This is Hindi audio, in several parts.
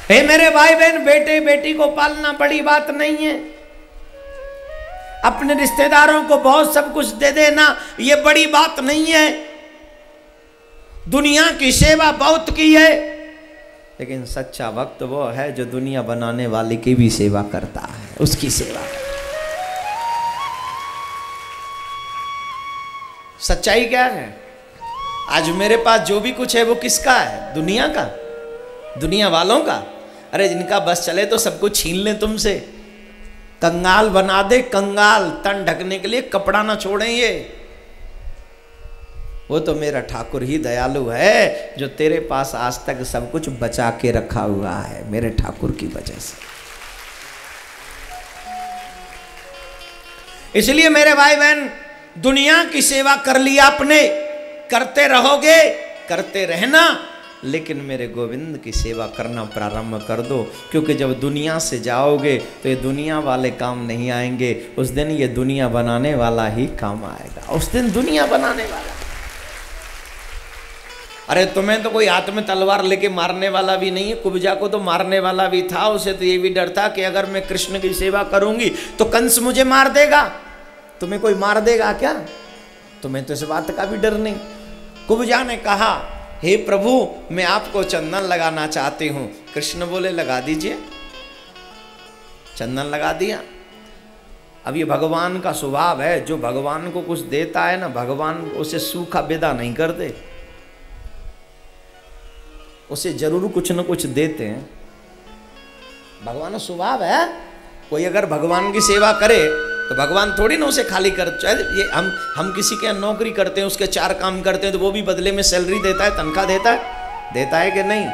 हे मेरे भाई बहन, बेटे बेटी को पालना बड़ी बात नहीं है। अपने रिश्तेदारों को बहुत सब कुछ दे देना ये बड़ी बात नहीं है। दुनिया की सेवा बहुत की है, लेकिन सच्चा भक्त वो है जो दुनिया बनाने वाले की भी सेवा करता है, उसकी सेवा। सच्चाई क्या है? आज मेरे पास जो भी कुछ है वो किसका है? दुनिया का, दुनिया वालों का। अरे जिनका बस चले तो सब कुछ छीन ले तुमसे, कंगाल बना दे, कंगाल, तन ढकने के लिए कपड़ा ना छोड़ें ये। वो तो मेरा ठाकुर ही दयालु है जो तेरे पास आज तक सब कुछ बचा के रखा हुआ है, मेरे ठाकुर की वजह से। इसलिए मेरे भाई बहन, दुनिया की सेवा कर ली आपने, करते रहोगे, करते रहना, लेकिन मेरे गोविंद की सेवा करना प्रारंभ कर दो। क्योंकि जब दुनिया से जाओगे तो ये दुनिया वाले काम नहीं आएंगे, उस दिन ये दुनिया बनाने वाला ही काम आएगा। उस दिन दुनिया बनाने वाला। अरे तुम्हें तो कोई हाथ में तलवार लेके मारने वाला भी नहीं है, कुब्जा को तो मारने वाला भी था। उसे तो ये भी डर था कि अगर मैं कृष्ण की सेवा करूंगी तो कंस मुझे मार देगा। तुम्हें कोई मार देगा क्या? तुम्हें तो इस बात का भी डर नहीं। कुब्जा ने कहा, हे प्रभु मैं आपको चंदन लगाना चाहती हूं। कृष्ण बोले लगा दीजिए। चंदन लगा दिया। अब ये भगवान का स्वभाव है, जो भगवान को कुछ देता है ना, भगवान उसे सूखा विदा नहीं करते, उसे जरूर कुछ न कुछ देते हैं। भगवान का स्वभाव है। कोई अगर भगवान की सेवा करे तो भगवान थोड़ी ना उसे खाली कर। चाहे ये हम किसी के नौकरी करते हैं, उसके 4 काम करते हैं, तो वो भी बदले में सैलरी देता है, तनख्वाह देता है कि नहीं?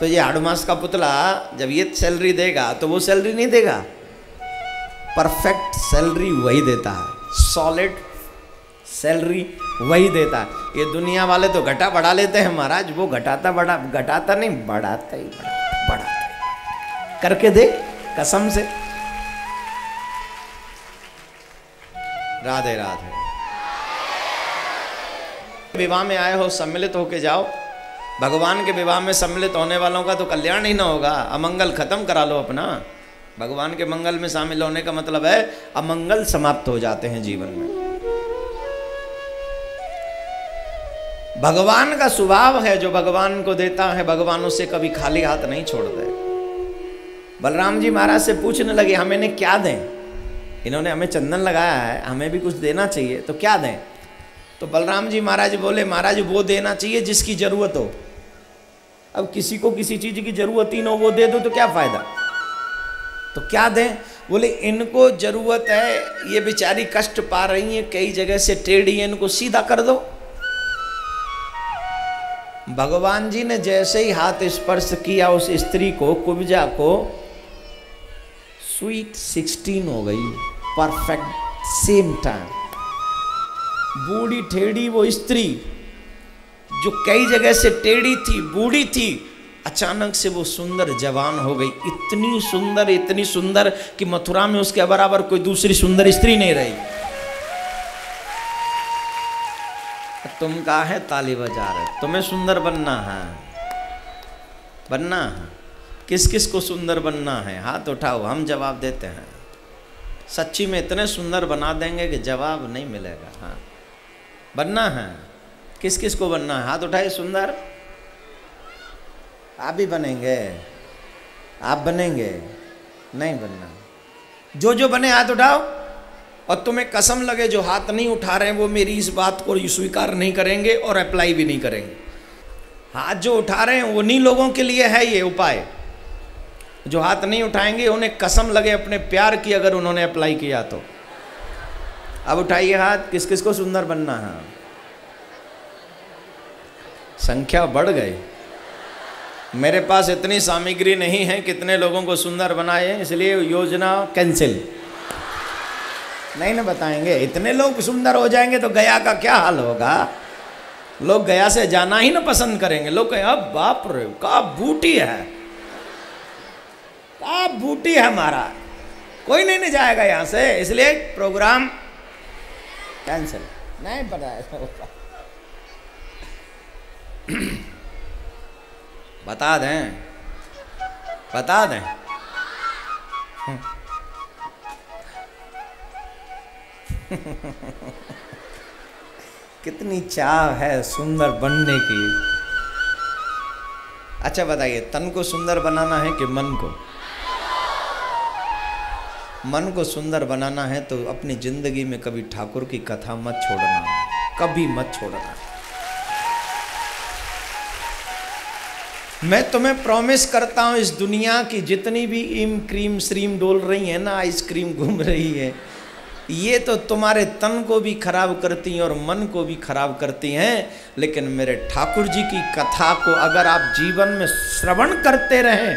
तो ये हाड़मास का पुतला जब ये सैलरी देगा तो वो सैलरी नहीं देगा, परफेक्ट सैलरी वही देता है, सॉलिड सैलरी वही देता है। ये दुनिया वाले तो घटा बढ़ा लेते हैं महाराज, वो घटाता नहीं, बढ़ाता ही बढ़ाता। करके दे कसम से। राधे राधे। विवाह में आए हो, सम्मिलित होके जाओ। भगवान के विवाह में सम्मिलित होने वालों का तो कल्याण ही ना होगा, अमंगल खत्म करा लो अपना। भगवान के मंगल में शामिल होने का मतलब है अमंगल समाप्त हो जाते हैं जीवन में। भगवान का स्वभाव है, जो भगवान को देता है भगवान उसे कभी खाली हाथ नहीं छोड़ते। बलराम जी महाराज से पूछने लगे, हम इन्हें क्या दें? इन्होंने हमें चंदन लगाया है, हमें भी कुछ देना चाहिए, तो क्या दें? तो बलराम जी महाराज बोले, महाराज वो देना चाहिए जिसकी जरूरत हो। अब किसी को किसी चीज की जरूरत ही ना हो, वो दे दो तो क्या फायदा? तो क्या दें? बोले इनको जरूरत है, ये बेचारी कष्ट पा रही है, कई जगह से टेढ़ी है, इनको सीधा कर दो। भगवान जी ने जैसे ही हाथ स्पर्श किया उस स्त्री को, कुब्जा को, स्वीट 16 हो गई, परफेक्ट सेम टाइम। बूढ़ी टेढ़ी वो स्त्री जो कई जगह से टेढ़ी थी, बूढ़ी थी, अचानक से वो सुंदर जवान हो गई। इतनी सुंदर कि मथुरा में उसके बराबर कोई दूसरी सुंदर स्त्री नहीं रही। तुम कहा है ताली बजा रहे, तुम्हें सुंदर बनना है, बनना है। किस किस को सुंदर बनना है? हाथ उठाओ, हम जवाब देते हैं। सच्ची में इतने सुंदर बना देंगे कि जवाब नहीं मिलेगा। हाँ, बनना है। किस किस को बनना है? हाथ उठाइए। सुंदर आप भी बनेंगे? आप बनेंगे? नहीं बनना। जो बने हाथ उठाओ। और तुम्हें कसम लगे जो हाथ नहीं उठा रहे हैं वो मेरी इस बात को स्वीकार नहीं करेंगे और अप्लाई भी नहीं करेंगे। हाथ जो उठा रहे हैं उन्हीं लोगों के लिए है ये उपाय। जो हाथ नहीं उठाएंगे उन्हें कसम लगे अपने प्यार की, अगर उन्होंने अप्लाई किया तो। अब उठाइए हाथ, किस किस को सुंदर बनना है? संख्या बढ़ गई। मेरे पास इतनी सामग्री नहीं है कितने लोगों को सुंदर बनाए, इसलिए योजना कैंसिल। नहीं ना बताएंगे। इतने लोग सुंदर हो जाएंगे तो गया का क्या हाल होगा? लोग गया से जाना ही ना पसंद करेंगे। लोग कहें अब बाप रे क्या बूटी है, क्या बूटी है हमारा, कोई नहीं जाएगा यहाँ से, इसलिए प्रोग्राम कैंसिल। नहीं बताया बता दें, बता दें। कितनी चाह है सुंदर बनने की। अच्छा बताइए, तन को सुंदर बनाना है कि मन को? मन को सुंदर बनाना है तो अपनी जिंदगी में कभी ठाकुर की कथा मत छोड़ना, कभी मत छोड़ना। मैं तुम्हें प्रॉमिस करता हूं, इस दुनिया की जितनी भी इम क्रीम श्रीम डोल रही है ना, आइसक्रीम घूम रही है, ये तो तुम्हारे तन को भी खराब करती हैं और मन को भी खराब करती हैं। लेकिन मेरे ठाकुर जी की कथा को अगर आप जीवन में श्रवण करते रहें,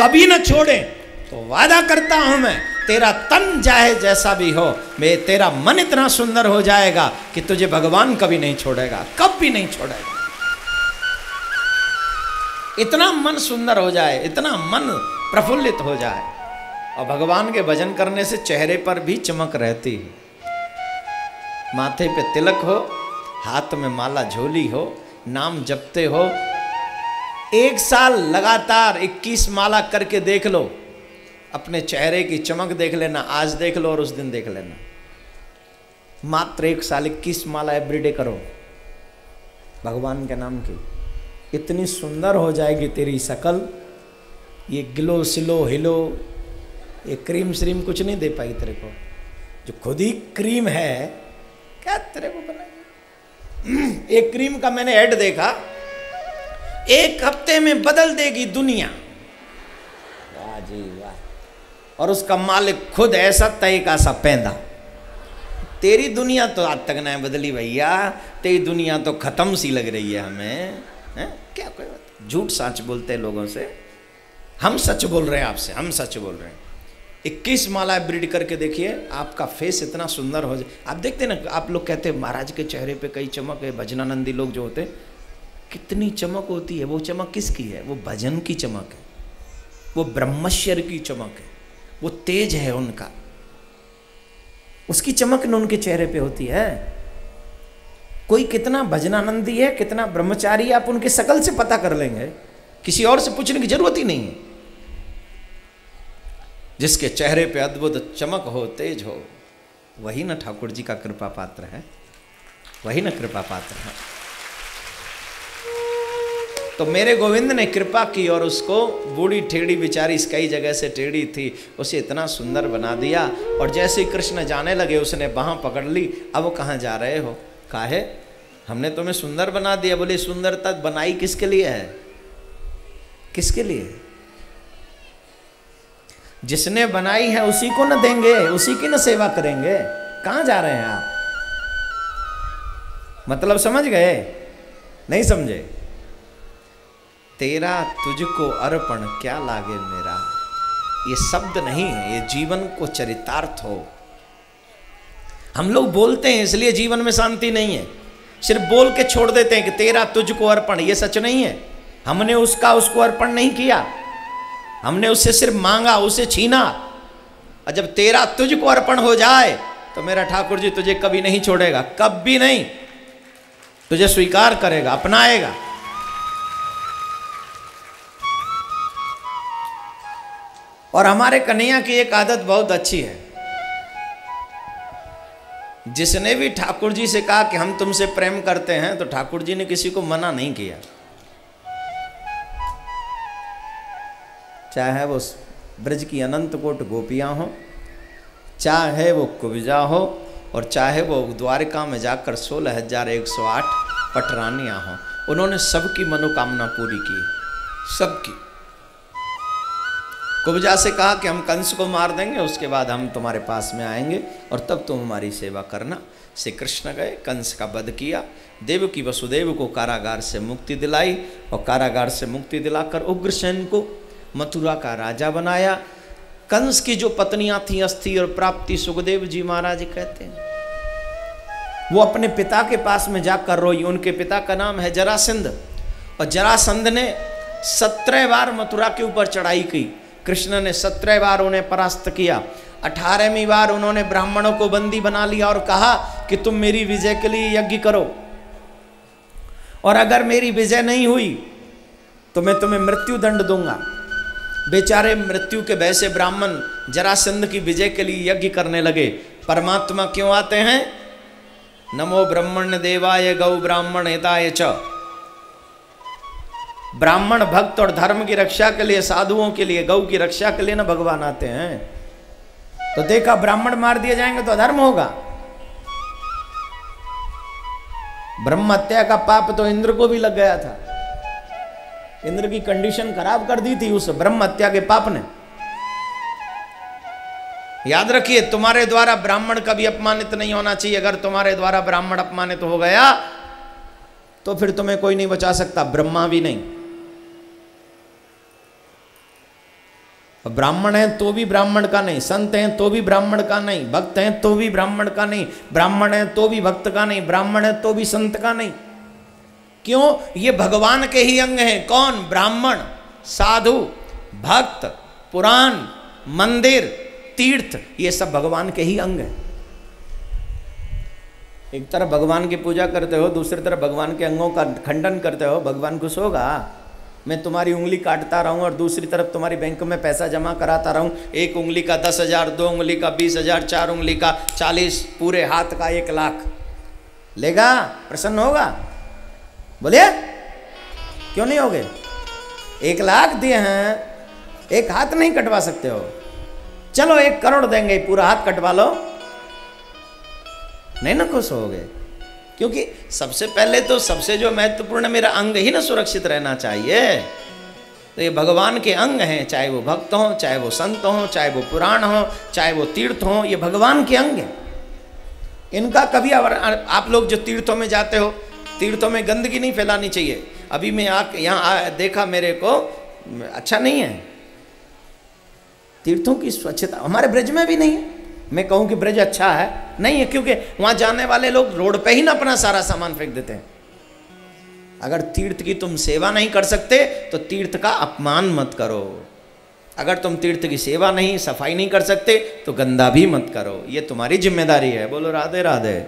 कभी न छोड़ें, तो वादा करता हूं मैं, तेरा तन चाहे जैसा भी हो, मैं तेरा मन इतना सुंदर हो जाएगा कि तुझे भगवान कभी नहीं छोड़ेगा, कभी नहीं छोड़ेगा। इतना मन सुंदर हो जाए, इतना मन प्रफुल्लित हो जाए। और भगवान के भजन करने से चेहरे पर भी चमक रहती है। माथे पे तिलक हो, हाथ में माला झोली हो, नाम जपते हो, 1 साल लगातार 21 माला करके देख लो, अपने चेहरे की चमक देख लेना। आज देख लो और उस दिन देख लेना। मात्र 1 साल 21 माला एवरीडे करो भगवान के नाम की, इतनी सुंदर हो जाएगी तेरी शकल। ये गिलो सिलो हिलो, ये क्रीम श्रीम कुछ नहीं दे पाई तेरे को, जो खुद ही क्रीम है, क्या तेरे को बनाएगी। एक क्रीम का मैंने ऐड देखा, 1 हफ्ते में बदल देगी दुनिया। वाह जी वाह। और उसका मालिक खुद ऐसा तय का सा पैदा। तेरी दुनिया तो आज तक ना बदली भैया, तेरी दुनिया तो खत्म सी लग रही है हमें। है? क्या कोई बात, झूठ सच बोलते हैं लोगों से, हम सच बोल रहे हैं आपसे, हम सच बोल रहे हैं। 21 माला ब्रीड करके देखिए, आपका फेस इतना सुंदर हो जाए। आप देखते ना, आप लोग कहते हैं महाराज के चेहरे पे कई चमक है, भजनानंदी लोग जो होते, कितनी चमक होती है। वो चमक किसकी है? वो भजन की चमक है, वो ब्रह्मचर्य की चमक है, वो तेज है उनका, उसकी चमक न उनके चेहरे पे होती है। कोई कितना भजनानंदी है, कितना ब्रह्मचारी है, आप उनके शकल से पता कर लेंगे, किसी और से पूछने की जरूरत ही नहीं है। जिसके चेहरे पे अद्भुत चमक हो, तेज हो, वही ना ठाकुर जी का कृपा पात्र है, वही ना कृपा पात्र है। तो मेरे गोविंद ने कृपा की और उसको, बूढ़ी टेढ़ी बेचारी कई जगह से टेढ़ी थी, उसे इतना सुंदर बना दिया। और जैसे ही कृष्ण जाने लगे, उसने बाह पकड़ ली। अब वो कहाँ जा रहे हो? काहे? हमने तुम्हें सुंदर बना दिया। बोले सुंदरता बनाई किसके लिए है? किसके लिए? जिसने बनाई है उसी को न देंगे, उसी की न सेवा करेंगे। कहाँ जा रहे हैं आप? मतलब समझ गए? नहीं समझे? तेरा तुझको अर्पण क्या लागे मेरा, ये शब्द नहीं है, ये जीवन को चरितार्थ हो। हम लोग बोलते हैं इसलिए जीवन में शांति नहीं है, सिर्फ बोल के छोड़ देते हैं कि तेरा तुझको अर्पण, ये सच नहीं है। हमने उसको अर्पण नहीं किया, हमने उससे सिर्फ मांगा, उसे छीना। और जब तेरा तुझको अर्पण हो जाए तो मेरा ठाकुर जी तुझे कभी नहीं छोड़ेगा, कभी नहीं, तुझे स्वीकार करेगा, अपनाएगा। और हमारे कन्हैया की एक आदत बहुत अच्छी है, जिसने भी ठाकुर जी से कहा कि हम तुमसे प्रेम करते हैं, तो ठाकुर जी ने किसी को मना नहीं किया। चाहे वो ब्रज की अनंत कोट गोपियां हो, चाहे वो कुब्जा हो, और चाहे वो द्वारिका में जाकर 16,108 पटरानियां हो, उन्होंने सबकी मनोकामना पूरी की, सबकी। कुब्जा से कहा कि हम कंस को मार देंगे, उसके बाद हम तुम्हारे पास में आएंगे और तब तुम हमारी सेवा करना। श्री कृष्ण गए, कंस का वध किया, देवकी वसुदेव को कारागार से मुक्ति दिलाई, और कारागार से मुक्ति दिलाकर उग्रसेन को मथुरा का राजा बनाया। कंस की जो पत्नियां थी अस्थि और प्राप्ति, सुखदेव जी महाराज कहते हैं, वो अपने पिता के पास में जाकर रोई। उनके पिता का नाम है जरासंध, और जरासंध ने 17 बार मथुरा के ऊपर चढ़ाई की। कृष्ण ने 17 बार उन्हें परास्त किया। 18वीं बार उन्होंने ब्राह्मणों को बंदी बना लिया और कहा कि तुम मेरी विजय के लिए यज्ञ करो, और अगर मेरी विजय नहीं हुई तो मैं तुम्हें मृत्यु दंड दूंगा। बेचारे मृत्यु के भय से ब्राह्मण जरासंध की विजय के लिए यज्ञ करने लगे। परमात्मा क्यों आते हैं? नमो ब्रह्मण्य देवाय गौ ब्राह्मण हिताय च। ब्राह्मण भक्त और धर्म की रक्षा के लिए, साधुओं के लिए, गौ की रक्षा के लिए ना भगवान आते हैं। तो देखा ब्राह्मण मार दिए जाएंगे तो अधर्म होगा। ब्रह्म हत्या का पाप तो इंद्र को भी लग गया था। इंद्र की कंडीशन खराब कर दी थी उस ब्रह्म हत्या के पाप ने। याद रखिए, तुम्हारे द्वारा ब्राह्मण कभी अपमानित नहीं होना चाहिए। अगर तुम्हारे द्वारा ब्राह्मण अपमानित हो गया तो फिर तुम्हें कोई नहीं बचा सकता, ब्रह्मा भी नहीं। ब्राह्मण है तो भी ब्राह्मण का नहीं, संत हैं तो भी ब्राह्मण का नहीं, भक्त हैं तो भी ब्राह्मण का नहीं, ब्राह्मण है तो भी भक्त का नहीं, ब्राह्मण है तो भी संत का नहीं। क्यों? ये भगवान के ही अंग हैं। कौन? ब्राह्मण, साधु, भक्त, पुराण, मंदिर, तीर्थ, ये सब भगवान के ही अंग हैं। एक तरफ भगवान की पूजा करते हो, दूसरी तरफ भगवान के अंगों का खंडन करते हो, भगवान खुश होगा? मैं तुम्हारी उंगली काटता रहूं और दूसरी तरफ तुम्हारी बैंक में पैसा जमा कराता रहूं, एक उंगली का 10,000, 2 उंगली का 20,000, 4 उंगली का 40, पूरे हाथ का 1 लाख लेगा? प्रसन्न होगा? बोलिए, क्यों नहीं होगे? 1 लाख दिए हैं, एक हाथ नहीं कटवा सकते हो। चलो 1 करोड़ देंगे, पूरा हाथ कटवा लो, नहीं ना खुश होगे? क्योंकि सबसे पहले तो सबसे जो महत्वपूर्ण मेरा अंग ही ना सुरक्षित रहना चाहिए। तो ये भगवान के अंग हैं, चाहे वो भक्त हो, चाहे वो संत हो, चाहे वो पुराण हो, चाहे वो तीर्थ हो, ये भगवान के अंग हैं। इनका कभी आप लोग जो तीर्थों में जाते हो, तीर्थों में गंदगी नहीं फैलानी चाहिए। अभी मैं यहाँ देखा, मेरे को अच्छा नहीं है तीर्थों की स्वच्छता। हमारे ब्रज में भी नहीं है। मैं कहूँ कि ब्रज अच्छा है, नहीं है, क्योंकि वहाँ जाने वाले लोग रोड पे ही ना अपना सारा सामान फेंक देते हैं। अगर तीर्थ की तुम सेवा नहीं कर सकते तो तीर्थ का अपमान मत करो। अगर तुम तीर्थ की सेवा नहीं, सफाई नहीं कर सकते तो गंदा भी मत करो, ये तुम्हारी जिम्मेदारी है। बोलो राधे राधे।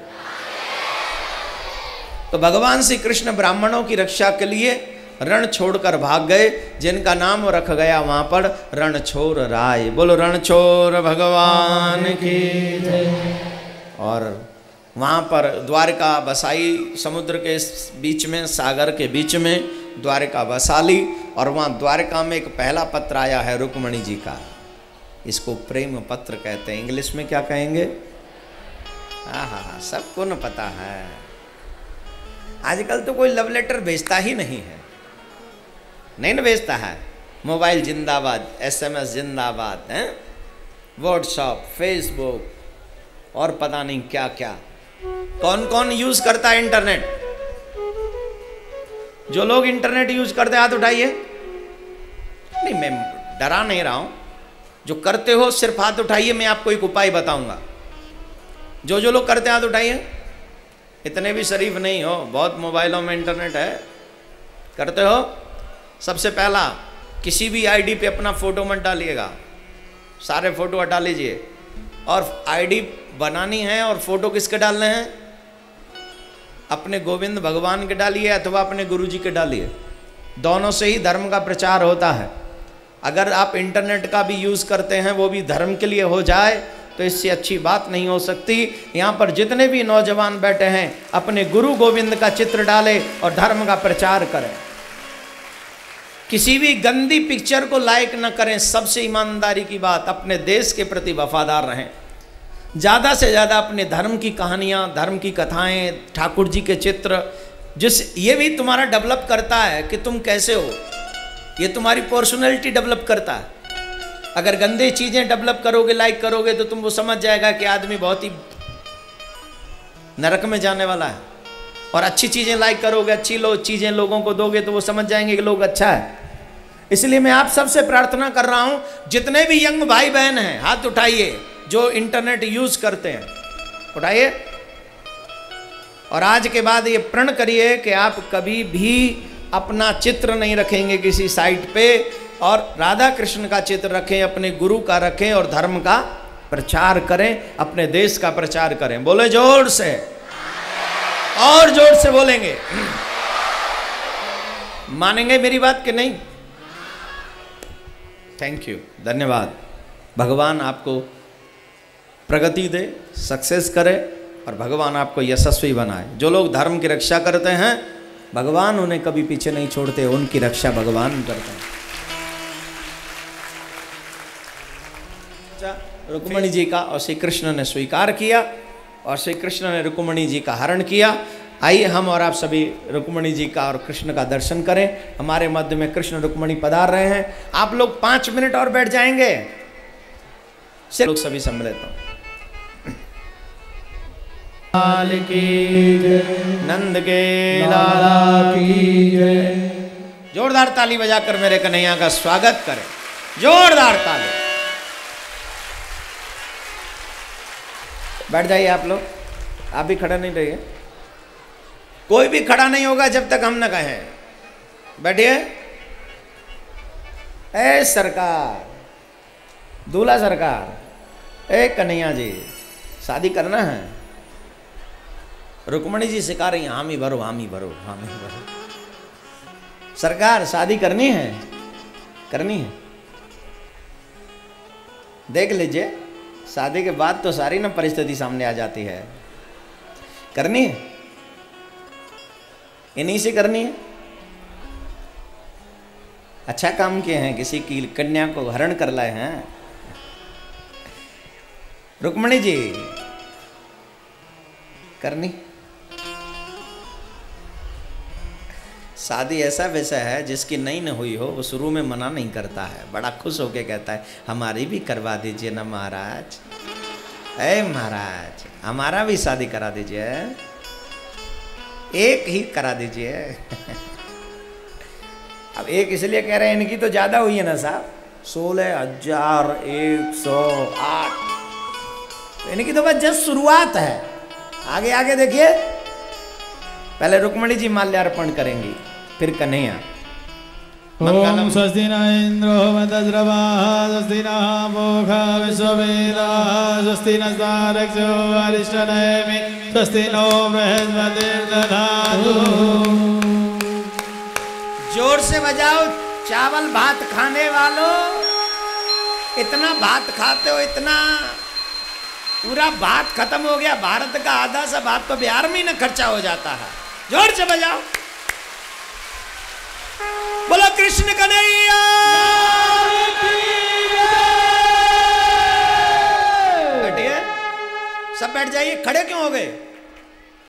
तो भगवान श्री कृष्ण ब्राह्मणों की रक्षा के लिए रण छोड़कर भाग गए, जिनका नाम रख गया वहां पर रणछोर राय। बोलो रणछोर भगवान की जय। और वहां पर द्वारका बसाई, समुद्र के बीच में, सागर के बीच में द्वारका बसा ली। और वहां द्वारका में एक पहला पत्र आया है रुक्मणी जी का। इसको प्रेम पत्र कहते हैं। इंग्लिश में क्या कहेंगे? हाँ, सबको न पता है। आजकल तो कोई लव लेटर भेजता ही नहीं है, नहीं ना भेजता है। मोबाइल जिंदाबाद, SMS जिंदाबाद, हैं, व्हाट्सएप, फेसबुक और पता नहीं क्या क्या। कौन कौन यूज करता है इंटरनेट? जो लोग इंटरनेट यूज करते हैं हाथ उठाइए। नहीं, मैं डरा नहीं रहा हूं, जो करते हो सिर्फ हाथ उठाइए। मैं आपको एक उपाय बताऊंगा। जो लोग करते हैं हाथ उठाइए। इतने भी शरीफ नहीं हो, बहुत मोबाइलों में इंटरनेट है, करते हो। सबसे पहला, किसी भी आईडी पे अपना फोटो मत डालिएगा, सारे फोटो हटा लीजिए। और आईडी बनानी है और फोटो किसके डालने हैं? अपने गोविंद भगवान के डालिए अथवा अपने गुरुजी के डालिए। दोनों से ही धर्म का प्रचार होता है। अगर आप इंटरनेट का भी यूज़ करते हैं, वो भी धर्म के लिए हो जाए, तो इससे अच्छी बात नहीं हो सकती। यहाँ पर जितने भी नौजवान बैठे हैं, अपने गुरु गोविंद का चित्र डालें और धर्म का प्रचार करें। किसी भी गंदी पिक्चर को लाइक न करें। सबसे ईमानदारी की बात, अपने देश के प्रति वफादार रहें। ज़्यादा से ज़्यादा अपने धर्म की कहानियाँ, धर्म की कथाएं, ठाकुर जी के चित्र, ये भी तुम्हारा डेवलप करता है कि तुम कैसे हो। ये तुम्हारी पर्सनैलिटी डेवलप करता है। अगर गंदे चीज़ें डेवलप करोगे, लाइक करोगे, तो तुम वो समझ जाएगा कि आदमी बहुत ही नरक में जाने वाला है। और अच्छी चीज़ें लाइक करोगे, अच्छी चीज़ें लोगों को दोगे, तो वो समझ जाएंगे कि लोग अच्छा है। इसलिए मैं आप सबसे प्रार्थना कर रहा हूं, जितने भी यंग भाई बहन हैं हाथ उठाइए, जो इंटरनेट यूज करते हैं उठाइए। और आज के बाद ये प्रण करिए कि आप कभी भी अपना चित्र नहीं रखेंगे किसी साइट पे, और राधा कृष्ण का चित्र रखें, अपने गुरु का रखें, और धर्म का प्रचार करें, अपने देश का प्रचार करें। बोले जोर से, और जोर से बोलेंगे। मानेंगे मेरी बात कि नहीं? थैंक यू, धन्यवाद। भगवान आपको प्रगति दे, सक्सेस करे और भगवान आपको यशस्वी बनाए। जो लोग धर्म की रक्षा करते हैं भगवान उन्हें कभी पीछे नहीं छोड़ते, उनकी रक्षा भगवान करते हैं। रुक्मिणी जी का और श्री कृष्ण ने स्वीकार किया और श्री कृष्ण ने रुक्मिणी जी का हरण किया। आइए हम और आप सभी रुक्मिणी जी का और कृष्ण का दर्शन करें। हमारे मध्य में कृष्ण रुक्मिणी पधार रहे हैं। आप लोग 5 मिनट और बैठ जाएंगे, सिर्फ लोग सभी सम्मिलित हो। लाल की नंद के लाला की जय। जोरदार ताली बजाकर मेरे कन्हैया का स्वागत करें, जोरदार ताली। बैठ जाइए आप लोग, आप भी खड़ा नहीं रहिए, कोई भी खड़ा नहीं होगा जब तक हम न कहें। बैठिए। ए सरकार, दूल्हा सरकार, ए कन्हैया जी, शादी करना है? रुक्मिणी जी सिखा रही हैं, हामी भरो, हामी भरो, हामी भरो। सरकार शादी करनी है? करनी है। देख लीजिए, शादी के बाद तो सारी ना परिस्थिति सामने आ जाती है। करनी है? इन्हीं से करनी है। अच्छा काम किए हैं, किसी की कन्या को हरण कर लाए हैं। रुक्मिणी जी करनी? शादी ऐसा वैसा है जिसकी नई न हुई हो वो शुरू में मना नहीं करता है, बड़ा खुश होके कहता है हमारी भी करवा दीजिए ना महाराज। ऐ महाराज हमारा भी शादी करा दीजिए, एक ही करा दीजिए। अब एक इसलिए कह रहे हैं, इनकी तो ज्यादा हुई है ना साहब, 16,108। इनकी तो बस जस्ट शुरुआत है, आगे आगे देखिए। पहले रुक्मिणी जी माल्यार्पण करेंगी, फिर कन्हैया। ओम स्वस्ति न इंद्रो वज्रवाः स्वस्ति न मोघा विश्ववेदाः स्वस्ति नस्तारक्षो अरिष्टनेमि स्वस्ति नो बृहस्पतिर्दधातु। जोर से बजाओ चावल भात खाने वालों, इतना भात खाते हो, इतना पूरा भात खत्म हो गया। भारत का आधा सा भात तो बिहार में ही न खर्चा हो जाता है। जोर से बजाओ, बोलो कृष्ण कन्हैया। बैठिए, सब बैठ जाइए। खड़े क्यों हो गए?